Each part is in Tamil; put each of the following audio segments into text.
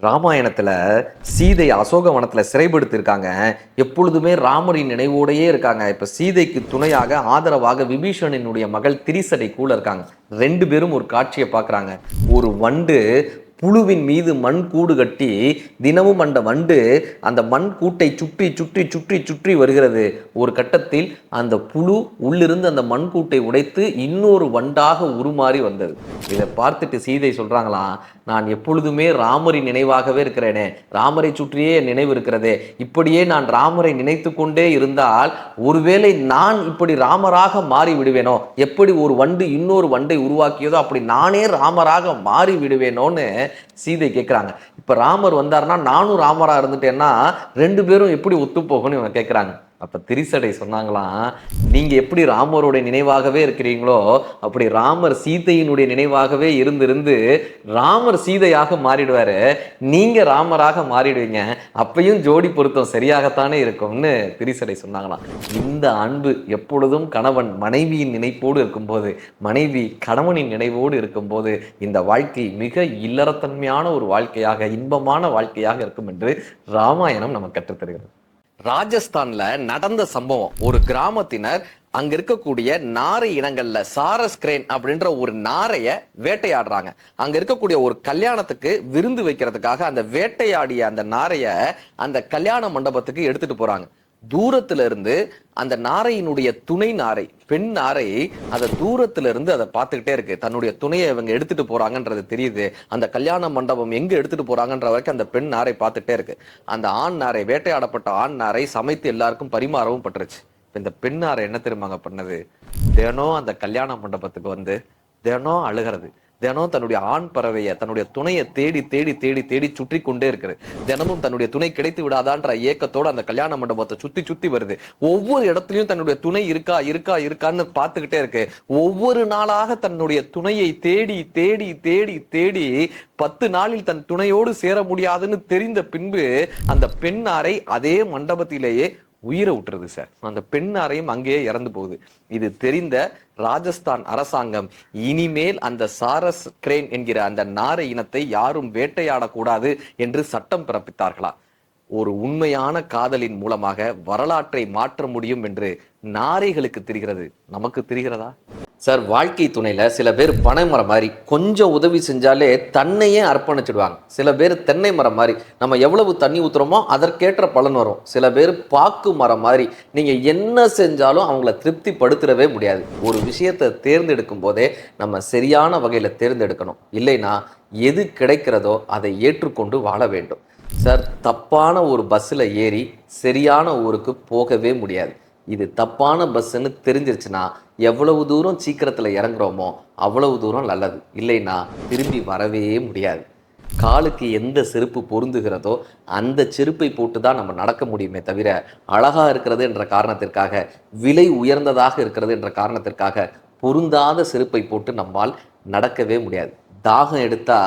ராமாயணத்துல சீதை அசோகவனத்துல சிறைப்படுத்திருக்காங்க. எப்பொழுதுமே ராமரின் நினைவோடையே இருக்காங்க. இப்ப சீதைக்கு துணையாக ஆதரவாக விபீஷணனுடைய மகள் திரிசடை கூட இருக்காங்க. 2 பேரும் ஒரு காட்சியை பார்க்குறாங்க. ஒரு வண்டு புழுவின் மீது மண் கூடு கட்டி தினமும் அந்த வண்டு அந்த மண் கூட்டை சுற்றி சுற்றி சுற்றி சுற்றி வருகிறது. ஒரு கட்டத்தில் அந்த புழு உள்ளிருந்து அந்த மண் கூட்டை உடைத்து இன்னொரு வண்டாக உருமாறி வந்தது. இதை பார்த்துட்டு சீதை சொல்றாங்களாம், நான் எப்பொழுதுமே ராமரின் நினைவாகவே இருக்கிறேனே, ராமரை சுற்றியே என் நினைவு இருக்கிறதே, இப்படியே நான் ராமரை நினைத்து கொண்டே இருந்தால் ஒருவேளை நான் இப்படி ராமராக மாறி விடுவேனோ, எப்படி ஒரு வண்டு இன்னொரு வண்டை உருவாக்கியதோ அப்படி நானே ராமராக மாறி விடுவேனோன்னு சீதை கேட்குறாங்க. இப்போ ராமர் வந்தாருன்னா நானும் ராமராக இருந்துட்டேன்னா 2 பேரும் எப்படி ஒத்து போகணும்னு இவங்க கேட்குறாங்க. அப்போ திரிசடை சொன்னாங்களாம், நீங்கள் எப்படி ராமருடைய நினைவாகவே இருக்கிறீங்களோ அப்படி ராமர் சீதையினுடைய நினைவாகவே இருந்து ராமர் சீதையாக மாறிடுவார், நீங்கள் ராமராக மாறிடுவீங்க, அப்பையும் ஜோடி பொருத்தம் சரியாகத்தானே இருக்கும்னு திரிசடை சொன்னாங்களாம். இந்த அன்பு எப்பொழுதும் கணவன் மனைவியின் நினைப்போடு இருக்கும்போது, மனைவி கணவனின் நினைவோடு இருக்கும்போது இந்த வாழ்க்கை மிக இல்லறத்தன்மையான ஒரு வாழ்க்கையாக, இன்பமான வாழ்க்கையாக இருக்கும் என்று ராமாயணம் நமக்கு கற்றுத்தருகிறது. ராஜஸ்தான்ல நடந்த சம்பவம், ஒரு கிராமத்தினர் அங்க இருக்கக்கூடிய நாரை இனங்கள்ல சாரஸ் கிரேன் அப்படின்ற ஒரு நாரைய வேட்டையாடுறாங்க. அங்க இருக்கக்கூடிய ஒரு கல்யாணத்துக்கு விருந்து வைக்கிறதுக்காக அந்த வேட்டையாடிய அந்த நாரைய அந்த கல்யாண மண்டபத்துக்கு எடுத்துட்டு போறாங்க. தூரத்துல இருந்து அந்த நாரையினுடைய துணை நாரை, பெண் நாரை அதை தூரத்துல இருந்து அதை பார்த்துக்கிட்டே இருக்கு. தன்னுடைய துணையை இவங்க எடுத்துட்டு போறாங்கன்றது தெரியுது. அந்த கல்யாண மண்டபம் எங்க எடுத்துட்டு போறாங்கன்ற வரைக்கும் அந்த பெண் நாரை பார்த்துட்டே இருக்கு. அந்த ஆண் நாரை, வேட்டையாடப்பட்ட ஆண் நாரை சமைத்து எல்லாருக்கும் பரிமாறவும் பட்டுருச்சு. இந்த பெண் நாரை என்ன தெரியுமாங்க பண்ணது? தினம் அந்த கல்யாண மண்டபத்துக்கு வந்து தினம் அழுகிறது, தினம் தன்னுடைய ஆண் பறவையை, தன்னுடைய துணையை தேடி தேடி தேடி தேடி சுற்றி கொண்டே இருக்குது. தினமும் தன்னுடைய துணை கிடைத்து விடாதான்ற ஏக்கத்தோடு அந்த கல்யாண மண்டபத்தை சுத்தி சுத்தி வருது. ஒவ்வொரு இடத்துலயும் தன்னுடைய துணை இருக்கா இருக்கா இருக்கான்னு பார்த்துக்கிட்டே இருக்கு. ஒவ்வொரு நாளாக தன்னுடைய துணையை தேடி தேடி தேடி தேடி 10 நாளில் தன் துணையோடு சேர முடியாதுன்னு தெரிந்த பின்பு அந்த பெண்ணாரை அதே மண்டபத்திலேயே உயிரை விட்டுருது சார். அந்த பெண்ணாரையும் அங்கேயே இறந்து போகுது. இது தெரிந்த ராஜஸ்தான் அரசாங்கம் இனிமேல் அந்த சாரஸ் கிரேன் என்கிற அந்த நாரை இனத்தை யாரும் வேட்டையாடக்கூடாது என்று சட்டம் பிறப்பித்தார்களா? ஒரு உண்மையான காதலின் மூலமாக வரலாற்றை மாற்ற முடியும் என்று நாரைகளுக்கு தெரிகிறது, நமக்கு தெரிகிறதா? சார், வாழ்க்கை துணையில சில பேர் பனை மரம் மாதிரி கொஞ்சம் உதவி செஞ்சாலே தன்னையே அர்ப்பணிச்சிடுவாங்க. சில பேர் தென்னை மரம் மாதிரி நம்ம எவ்வளவு தண்ணி ஊத்துறோமோ அதற்கேற்ற பலன் வரும். சில பேர் பாக்கு மரம் மாதிரி நீங்க என்ன செஞ்சாலும் அவங்கள திருப்தி படுத்திடவே முடியாது. ஒரு விஷயத்தை தேர்ந்தெடுக்கும் போதே நம்ம சரியான வகையில தேர்ந்தெடுக்கணும். இல்லைன்னா எது கிடைக்கிறதோ அதை ஏற்றுக்கொண்டு வாழ வேண்டும். சார், தப்பான ஒரு பஸ்ஸில் ஏறி சரியான ஊருக்கு போகவே முடியாது. இது தப்பான பஸ்ஸுன்னு தெரிஞ்சிருச்சுன்னா எவ்வளவு தூரம் சீக்கிரத்தில் இறங்குறோமோ அவ்வளவு தூரம் நல்லது. இல்லைன்னா திரும்பி வரவே முடியாது. காலுக்கு எந்த செருப்பு பொருந்துகிறதோ அந்த செருப்பை போட்டு தான் நம்ம நடக்க முடியுமே தவிர, அழகாக இருக்கிறது என்ற காரணத்திற்காக, விலை உயர்ந்ததாக இருக்கிறது என்ற காரணத்திற்காக பொருந்தாத செருப்பை போட்டு நம்மால் நடக்கவே முடியாது. தாகம் எடுத்தா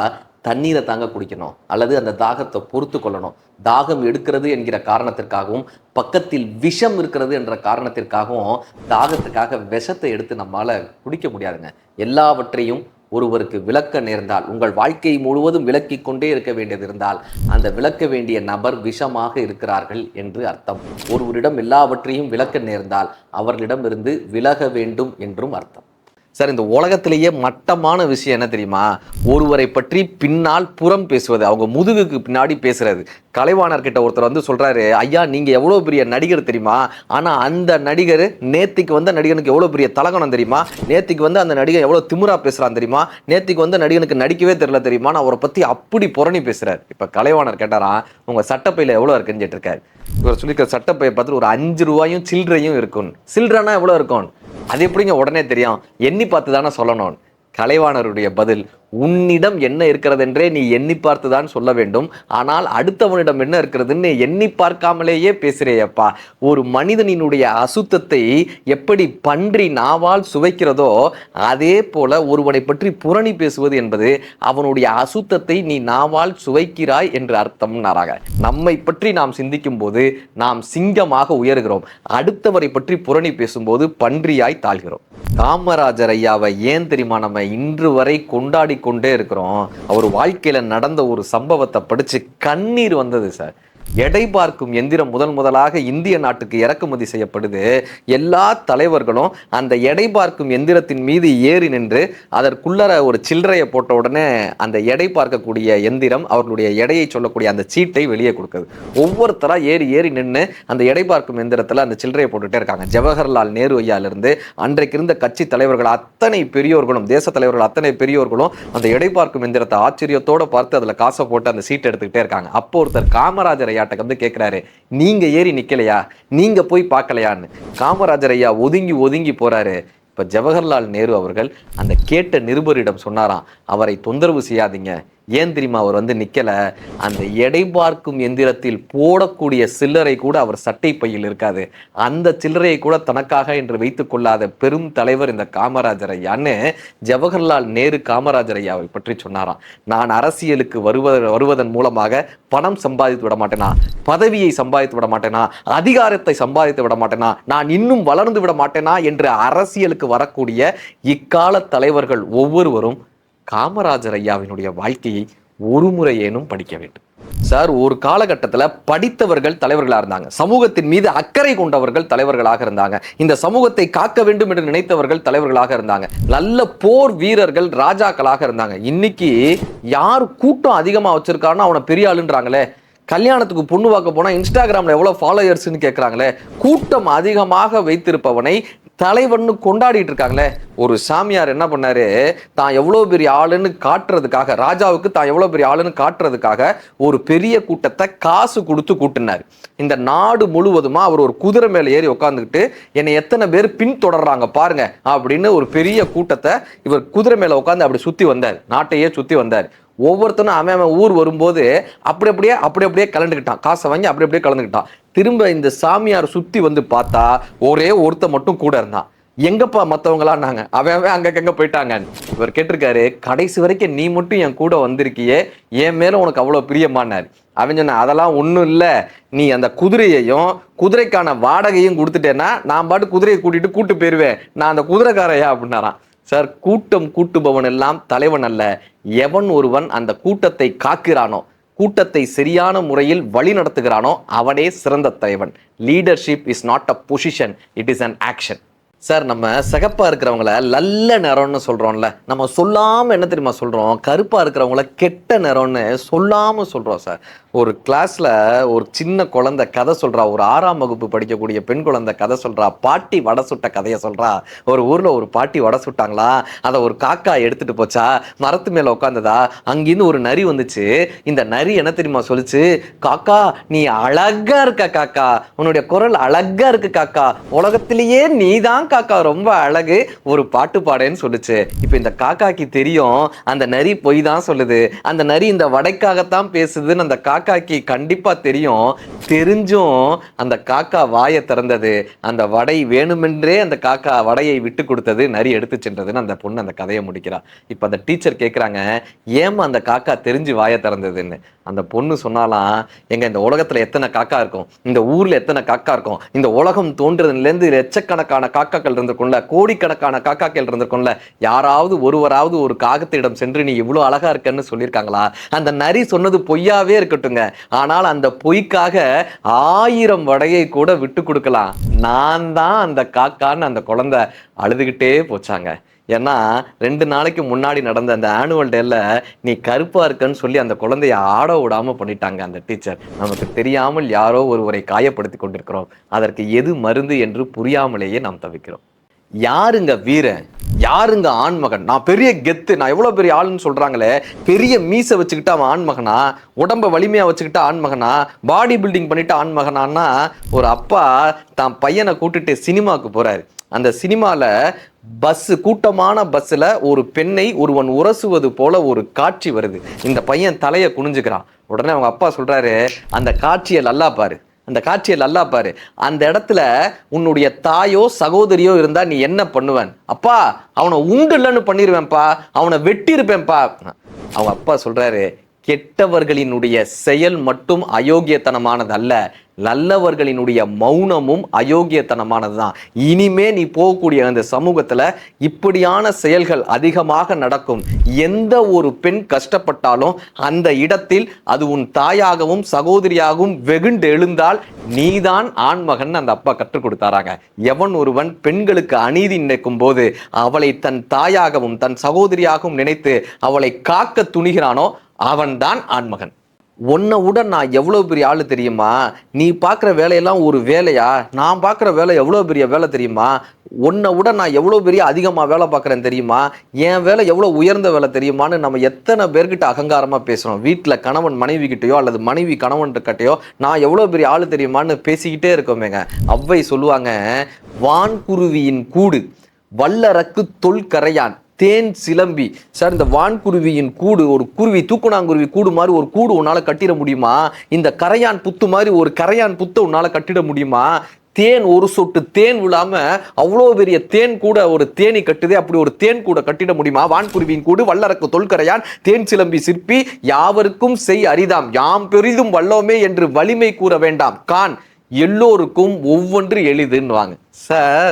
தண்ணீரை தாங்க குடிக்கணும், அல்லது அந்த தாகத்தை பொறுத்து கொள்ளணும். தாகம் எடுக்கிறது என்கிற காரணத்திற்காகவும், பக்கத்தில் விஷம் இருக்கிறது என்ற காரணத்திற்காகவும் தாகத்துக்காக விஷத்தை எடுத்து நம்மால குடிக்க முடியாதுங்க. எல்லாவற்றையும் ஒருவருக்கு விளக்க நேர்ந்தால், உங்கள் வாழ்க்கை முழுவதும் விளக்கி கொண்டே இருக்க வேண்டியது இருந்தால் அந்த விளக்க வேண்டிய நபர் விஷமாக இருக்கிறார்கள் என்று அர்த்தம். ஒருவரிடம் எல்லாவற்றையும் விளக்க நேர்ந்தால் அவர்களிடமிருந்து விலக வேண்டும் என்றும் அர்த்தம். சார், இந்த உலகத்திலேயே மட்டமான விஷயம் என்ன தெரியுமா? ஒருவரை பற்றி பின்னால் புறம் பேசுவது, அவங்க முதுகுக்கு பின்னாடி பேசுறது. கலைவாணர்கிட்ட ஒருத்தர் வந்து சொல்றாரு, ஐயா நீங்க எவ்வளவு பெரிய நடிகர் தெரியுமா, ஆனா அந்த நடிகர் நேத்திக்கு வந்த நடிகனுக்கு எவ்வளவு பெரிய தலகணம் தெரியுமா, நேத்திக்கு வந்து அந்த நடிகன் எவ்வளவு திமிரா பேசுறான் தெரியுமா, நேத்திக்கு வந்து நடிகனுக்கு நடிக்கவே தெரியல தெரியுமா, அவரை பத்தி அப்படி புரணி பேசுறாரு. இப்ப கலைவாணர் கேட்டாரா, உங்க சட்டப்பையில எவ்வளவு இருக்குன்னு கேட்டிருக்காரு. இவர் சொல்லிக்கிற சட்டப்பையை பார்த்துட்டு ஒரு 5 ரூபாயும் சில்லறையும் இருக்கும். சில்லறைனா எவ்வளவு இருக்கும், அது எப்படிங்க உடனே தெரியும், எண்ணி பார்த்து தானே சொல்லணும். கலைவாணருடைய பதில், உன்னிடம் என்ன இருக்கிறது என்றே நீ எண்ணி பார்த்துதான் சொல்ல வேண்டும். ஆனால் அடுத்தவனிடம் என்ன இருக்கிறதுன்னு எண்ணி பார்க்காமலேயே பேசுறேயப்பா. ஒரு மனிதனினுடைய அசுத்தத்தை எப்படி பன்றி நாவால் சுவைக்கிறதோ அதே போல ஒருவனை பற்றி புரணி பேசுவது என்பது அவனுடைய அசுத்தத்தை நீ நாவால் சுவைக்கிறாய் என்று அர்த்தம். நம்மை பற்றி நாம் சிந்திக்கும் போது நாம் சிங்கமாக உயர்கிறோம், அடுத்தவரை பற்றி புரணி பேசும்போது பன்றியாய் தாழ்கிறோம். காமராஜர் ஐயாவை ஏன் தெரியுமா நம்ம இன்று வரை கொண்டாடி கொண்டே இருக்கிறோம். அவர் வாழ்க்கையில நடந்த ஒரு சம்பவத்தை படிச்சு கண்ணீர் வந்தது சார். எடை பார்க்கும் எந்திரம் முதலாக இந்திய நாட்டுக்கு இறக்குமதி செய்யப்படுது. எல்லா தலைவர்களும் அந்த எடை பார்க்கும் எந்திரத்தின் மீது ஏறி நின்று அதற்குள்ளர ஒரு சில்லறையை போட்ட உடனே அந்த எடை பார்க்கக்கூடிய எந்திரம் அவர்களுடைய எடையை சொல்லக்கூடிய அந்த சீட்டை வெளியே கொடுக்குது. ஒவ்வொருத்தரா ஏறி ஏறி நின்று அந்த எடை பார்க்கும் எந்திரத்தில் அந்த சில்லறையை போட்டுட்டே இருக்காங்க. ஜவஹர்லால் நேரு ஐயாலிருந்து அன்றைக்கு இருந்த கட்சி தலைவர்கள் அத்தனை பெரியோர்களும், தேச தலைவர்கள் அத்தனை பெரியோர்களும் அந்த எடை பார்க்கும் எந்திரத்தை ஆச்சரியத்தோட பார்த்து அதுல காசை போட்டு அந்த சீட்டை எடுத்துக்கிட்டே இருக்காங்க. அப்போ ஒருத்தர் காமராஜர் ஐயாட்ட வந்து கேட்கிறாரு, நீங்க ஏறி நிக்கலையா, நீங்க போய் பார்க்கலையான்னு. காமராஜர் ஐயா ஒதுங்கி ஒதுங்கி போறாரு. இப்ப ஜவஹர்லால் நேரு அவர்கள் அந்த கேட்ட நிருபரிடம் சொன்னாராம், அவரை தொந்தரவு செய்யாதீங்க. ஏன் தெரியுமா அவர் வந்து நிக்கல, அந்த எடை பார்க்கும் எந்திரத்தில் போடக்கூடிய சில்லறை கூட அவர் சட்டை பையில் இருக்காது. அந்த சில்லறையை கூட தனக்காக என்று வைத்துக் கொள்ளாத பெரும் தலைவர் இந்த காமராஜர் ஐயான்னு ஜவஹர்லால் நேரு காமராஜர் ஐயாவை பற்றி சொன்னாராம். நான் அரசியலுக்கு வருவதன் மூலமாக பணம் சம்பாதித்து விட மாட்டேனா, பதவியை சம்பாதித்து விட மாட்டேனா, அதிகாரத்தை சம்பாதித்து விட மாட்டேனா, நான் இன்னும் வளர்ந்து விட மாட்டேனா என்று அரசியலுக்கு வரக்கூடிய இக்கால தலைவர்கள் ஒவ்வொருவரும் காமராஜர் ஐயாவினுடைய வாழ்க்கையை ஒரு முறையேனும் படிக்க வேண்டும் சார். ஒரு காலகட்டத்தில் படித்தவர்கள் தலைவர்களாக இருந்தாங்க, சமூகத்தின் மீது அக்கறை கொண்டவர்கள் தலைவர்களாக இருந்தாங்க, இந்த சமூகத்தை காக்க வேண்டும் என்று நினைத்தவர்கள் தலைவர்களாக இருந்தாங்க, நல்ல போர் வீரர்கள் ராஜாக்களாக இருந்தாங்க. இன்னைக்கு யார் கூட்டம் அதிகமாக வச்சிருக்காருன்னு அவனை பெரிய ஆளுன்றாங்களே. கல்யாணத்துக்கு பொண்ணு பார்க்க போனால் இன்ஸ்டாகிராமில் எவ்வளோ ஃபாலோயர்ஸ்ன்னு கேட்குறாங்களே. கூட்டம் அதிகமாக வைத்திருப்பவனை தலைவன்னு கொண்டாடிட்டு இருக்காங்களே. ஒரு சாமியார் என்ன பண்ணாரு, தான் எவ்வளோ பெரிய ஆளுன்னு காட்டுறதுக்காக, ராஜாவுக்கு தான் எவ்வளோ பெரிய ஆளுன்னு காட்டுறதுக்காக ஒரு பெரிய கூட்டத்தை காசு கொடுத்து கூட்டினார். இந்த நாடு முழுவதுமா அவர் ஒரு குதிரை மேலே ஏறி உட்காந்துக்கிட்டு என்னை எத்தனை பேர் பின்தொடர்றாங்க பாருங்க அப்படின்னு ஒரு பெரிய கூட்டத்தை இவர் குதிரை மேலே உட்காந்து அப்படி சுற்றி வந்தார், நாட்டையே சுற்றி வந்தார். ஒவ்வொருத்தனும் அவன் ஊர் வரும்போது அப்படியே கலந்துக்கிட்டான், காசை வாங்கி அப்படியே கலந்துக்கிட்டான். திரும்ப இந்த சாமியார் சுத்தி வந்து பார்த்தா ஒரே ஒருத்த மட்டும் கூட இருந்தான். எங்கப்பா மற்றவங்களான்னாங்க, அவன் அங்கங்க போயிட்டாங்க. இவர் கேட்டிருக்காரு, கடைசி வரைக்கும் நீ மட்டும் என் கூட வந்திருக்கியே, என் மேல உனக்கு அவ்வளோ பிரியமானார். அவன் சொன்ன, அதெல்லாம் ஒன்றும் இல்லை, நீ அந்த குதிரையையும் குதிரைக்கான வாடகையும் கொடுத்துட்டேன்னா நான் பாட்டு குதிரையை கூட்டு போயிருவேன், நான் அந்த குதிரைக்காரையா அப்படின்னாரான். சார், கூட்டம் கூட்டுபவன் எல்லாம் தலைவன் அல்ல. எவன் ஒருவன் அந்த கூட்டத்தை காக்கிறானோ, கூட்டத்தை சரியான முறையில் வழி நடத்துகிறானோ அவனே சிறந்த தலைவன். Leadership is not a position, it is an action. Sir, நம்ம சிகப்பா இருக்கிறவங்கள நல்ல நிறம்னு சொல்றோம்ல, நம்ம சொல்லாம என்ன தெரியுமா சொல்றோம், கருப்பா இருக்கிறவங்கள கெட்ட நிறம்னு சொல்லாம சொல்றோம் சார். ஒரு கிளாஸ்ல ஒரு சின்ன குழந்தை கதை சொல்றா, ஒரு 6ஆம் வகுப்பு படிக்கக்கூடிய பெண் குழந்தை கதை சொல்றா, பாட்டி வடை சுட்ட கதையை சொல்றா. ஒரு ஊர்ல ஒரு பாட்டி வடை சுட்டாங்களா, அதை ஒரு காக்கா எடுத்துட்டு போச்சா, மரத்து மேல உட்காந்ததா, அங்கிருந்து ஒரு நரி வந்துச்சு. இந்த நரி என்ன தெரியுமா சொல்லுச்சு, காக்கா நீ அழகா இருக்க காக்கா, உன்னுடைய குரல் அழகா இருக்கு காக்கா, உலகத்திலேயே நீதான் காக்கா ரொம்ப அழகு, ஒரு பாட்டு பாடேன்னு சொல்லுச்சு. இப்ப இந்த காக்காக்கு தெரியும் அந்த நரி பொய் தான் சொல்லுது, அந்த நரி இந்த வடைக்காகத்தான் பேசுதுன்னு அந்த காக்காக்கு கண்டிப்பா தெரியும். தெரிஞ்சும் அந்த காக்கா வாயை திறந்தது, அந்த வடை வேணுமென்றே அந்த காக்கா வடையை விட்டு கொடுத்தது, நரி எடுத்து சென்றதுன்னு அந்த பொண்ணு அந்த கதையை முடிக்கிறா. இப்ப அந்த டீச்சர் கேட்குறாங்க, ஏமா அந்த காக்கா தெரிஞ்சு வாயை திறந்ததுன்னு. அந்த பொண்ணு சொன்னாலாம், எங்க இந்த உலகத்துல எத்தனை காக்கா இருக்கும், இந்த ஊர்ல எத்தனை காக்கா இருக்கும், இந்த உலகம் தோன்றதுலேருந்து லட்சக்கணக்கான காக்காக்கள் இருந்திருக்கும்ல, கோடிக்கணக்கான காக்காக்கள் இருந்திருக்கும்ல, யாராவது ஒருவராவது ஒரு காகத்திடம் சென்று நீ இவ்வளவு அழகா இருக்கன்னு சொல்லியிருக்காங்களா? அந்த நரி சொன்னது பொய்யாவே இருக்கட்டுங்க, ஆனால் அந்த பொய்க்காக 1000 வடையை கூட விட்டு கொடுக்கலாம். நான் தான் அந்த காக்கான்னு அந்த குழந்தை அழுதுகிட்டே போச்சாங்க. ஏன்னா 2 நாளைக்கு முன்னாடி நடந்த அந்த ஆனுவல் டேல நீ கருப்பா இருக்கன்னு சொல்லி அந்த குழந்தைய ஆட விடாம பண்ணிட்டாங்க அந்த டீச்சர். நமக்கு தெரியாமல் யாரோ ஒருவரை காயப்படுத்தி கொண்டிருக்கிறோம், அதற்கு எது மருந்து என்று புரியாமலேயே நாம் தவிக்கிறோம். யாருங்க வீரன், யாருங்க ஆண்மகன், நான் பெரிய கெத்து, நான் எவ்வளவு பெரிய ஆளுன்னு சொல்றாங்களே, பெரிய மீசை வச்சுக்கிட்டு அவன் ஆண்மகனா, உடம்ப வலிமையா வச்சுக்கிட்டு ஆண்மகனா, பாடி பில்டிங் பண்ணிட்டு ஆண்மகனான்னா, ஒரு அப்பா தான் பையனை கூட்டிட்டு சினிமாவுக்கு போறாரு. அந்த சினிமால கூட்டமான பஸ்ல ஒரு பெண்ணை ஒருவன் உரசுவது போல ஒரு காட்சி வருது. இந்த பையன் தலையை குனிஞ்சுக்கிறான். உடனே அவங்க அப்பா சொல்றாரு, அந்த காட்சியை நல்லா பாரு, அந்த காட்சியை நல்லா பாரு, அந்த இடத்துல உன்னுடைய தாயோ சகோதரியோ இருந்தா நீ என்ன பண்ணுவேன்? அப்பா, அவனை உண்டு இல்லைன்னு பண்ணிருவேன்ப்பா, அவனை வெட்டி இருப்பேன்ப்பா. அவங்க அப்பா சொல்றாரு, கெட்டவர்களினுடைய செயல் மட்டும் அயோக்கியத்தனமானது அல்ல, நல்லவர்களினுடைய மௌனமும் அயோக்கியத்தனமானதுதான். இனிமே நீ போகக்கூடிய அந்த சமூகத்துல இப்படியான செயல்கள் அதிகமாக நடக்கும். எந்த ஒரு பெண் கஷ்டப்பட்டாலும் அந்த இடத்தில் அது உன் தாயாகவும் சகோதரியாகவும் வெகுண்டு எழுந்தால் நீதான் ஆண்மகன் அந்த அப்பா கற்றுக் கொடுத்தாராங்க. எவன் ஒருவன் பெண்களுக்கு அநீதி நினைக்கும் போது அவளை தன் தாயாகவும் தன் சகோதரியாகவும் நினைத்து அவளை காக்க துணிகிறானோ அவன்தான் ஆண்மகன். உன்னை விட நான் எவ்வளோ பெரிய ஆளு தெரியுமா? நீ பார்க்குற வேலையெல்லாம் ஒரு வேலையா? நான் பார்க்குற வேலை எவ்வளோ பெரிய வேலை தெரியுமா? உன்னை விட நான் எவ்வளோ பெரிய அதிகமாக வேலை பார்க்குறேன் தெரியுமா? என் வேலை எவ்வளோ உயர்ந்த வேலை தெரியுமான்னு நம்ம எத்தனை பேர்கிட்ட அகங்காரமாக பேசுகிறோம். வீட்டில் கணவன் மனைவி கிட்டையோ அல்லது மனைவி கணவன் கிட்டையோ நான் எவ்வளோ பெரிய ஆளு தெரியுமான்னு பேசிக்கிட்டே இருக்கோமேங்க. அவ்வை சொல்லுவாங்க, வான்குருவியின் கூடு வல்லரக்கு தொல்கரையான் தேன் சிலம்பி. சார், இந்த வான்குருவியின் கூடு, ஒரு குருவி தூக்குனாங்குருவி கூடு மாதிரி ஒரு கூடு உன்னால கட்டிட முடியுமா? இந்த கரையான் புத்து மாதிரி ஒரு கரையான் புத்தை உன்னால கட்டிட முடியுமா? தேன் ஒரு சொட்டு தேன் விழாம அவ்வளோ பெரிய தேன் கூட ஒரு தேனி கட்டுதே, அப்படி ஒரு தேன் கூட கட்டிட முடியுமா? வான்குருவியின் கூடு வல்லரக்கு தொல்கரையான் தேன் சிலம்பி சிற்பி யாவருக்கும் செய் அரிதாம் யாம் பெரிதும் வல்லோமே என்று வலிமை கூற வேண்டாம் கான் எல்லோருக்கும் ஒவ்வொன்று எளிதுன்னுவாங்க. சார்,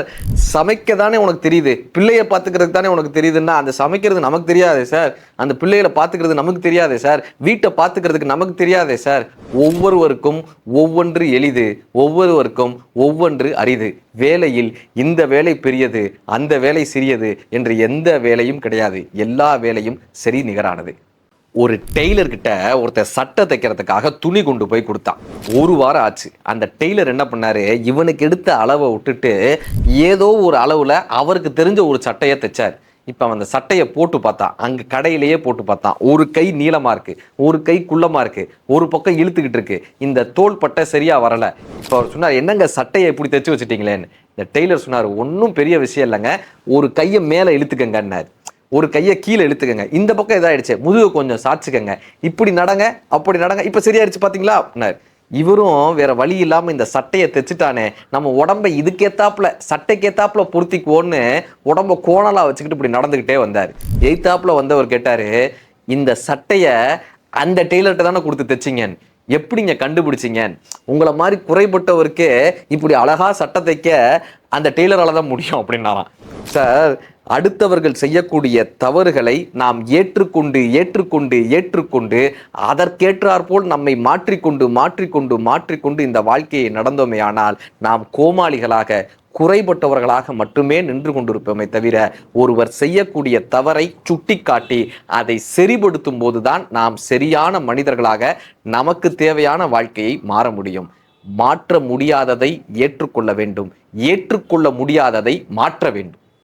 சமைக்க தானே உனக்கு தெரியுது, பிள்ளைய பார்த்துக்கிறது தானே உனக்கு தெரியுதுன்னா அந்த சமைக்கிறது நமக்கு தெரியாதே சார், அந்த பிள்ளைகளை பார்த்துக்கிறது நமக்கு தெரியாதே சார், வீட்டை பார்த்துக்கிறதுக்கு நமக்கு தெரியாதே சார். ஒவ்வொருவருக்கும் ஒவ்வொன்று எளிது, ஒவ்வொருவருக்கும் ஒவ்வொன்று அரிது. வேலையில் இந்த வேலை பெரியது அந்த வேலை சிறியது என்று எந்த வேலையும் கிடையாது. எல்லா வேலையும் சரி நிகரானது. ஒரு டெய்லர் கிட்ட ஒருத்தர் சட்டை தைக்கிறதுக்காக துணி கொண்டு போய் கொடுத்தான். ஒரு வாரம் ஆச்சு. அந்த டெய்லர் என்ன பண்ணாரு, இவனுக்கு எடுத்த அளவை விட்டுட்டு ஏதோ ஒரு அளவுல அவருக்கு தெரிஞ்ச ஒரு சட்டையை தைச்சார். இப்போ அவன் அந்த சட்டையை போட்டு பார்த்தான். அங்கே கடையிலேயே போட்டு பார்த்தான். ஒரு கை நீளமாக இருக்கு, ஒரு கை குள்ளமாக இருக்கு, ஒரு பக்கம் இழுத்துக்கிட்டு இருக்கு, இந்த தோல் பட்டை சரியா வரல. இப்போ அவர் சொன்னார், என்னங்க சட்டையை இப்படி தைச்சு வச்சுட்டீங்களேன்னு. இந்த டெய்லர் சொன்னார், ஒன்றும் பெரிய விஷயம் இல்லைங்க, ஒரு கையை மேலே இழுத்துக்கங்கன்னாரு, ஒரு கையை கீழே இழுத்துக்கங்க, இந்த பக்கம் இதாயிடுச்சு முதுகு கொஞ்சம் சாச்சுக்கங்க, இப்படி நடங்க அப்படி நடங்க, இப்போ சரியாயிடுச்சு பார்த்தீங்களா அப்படின்னாரு. இவரும் வேற வழி இல்லாமல் இந்த சட்டையை தைச்சிட்டானே, நம்ம உடம்பை இதுக்கேத்தாப்புல சட்டைக்கேத்தாப்புல பொருத்திக்குவோன்னு உடம்ப கோணலா வச்சுக்கிட்டு இப்படி நடந்துக்கிட்டே வந்தார். எய்த்தாப்புல வந்தவர் கேட்டாரு, இந்த சட்டையை அந்த டெய்லர்கிட்ட தானே கொடுத்து தைச்சிங்கன்னு, எப்படிங்க கண்டுபிடிச்சிங்க? உங்களை மாதிரி குறைபட்டவருக்கு இப்படி அழகா சட்டை தைக்க அந்த டெய்லரால தான் முடியும் அப்படின்னாராம். சார், அடுத்தவர்கள் செய்யக்கூடிய தவறுகளை நாம் ஏற்றுக்கொண்டு ஏற்றுக்கொண்டு ஏற்றுக்கொண்டு அதற்கேற்றாற்போல் நம்மை மாற்றிக்கொண்டு இந்த வாழ்க்கையை நடந்தோமே ஆனால் நாம் கோமாளிகளாக குறைபட்டவர்களாக மட்டுமே நின்று கொண்டிருப்போமே தவிர ஒருவர் செய்யக்கூடிய தவறை சுட்டிக்காட்டி அதை சரிபடுத்தும் போதுதான் நாம் சரியான மனிதர்களாக நமக்கு தேவையான வாழ்க்கையை மாற முடியும். மாற்ற முடியாததை ஏற்றுக்கொள்ள வேண்டும், ஏற்றுக்கொள்ள முடியாததை மாற்ற வேண்டும்.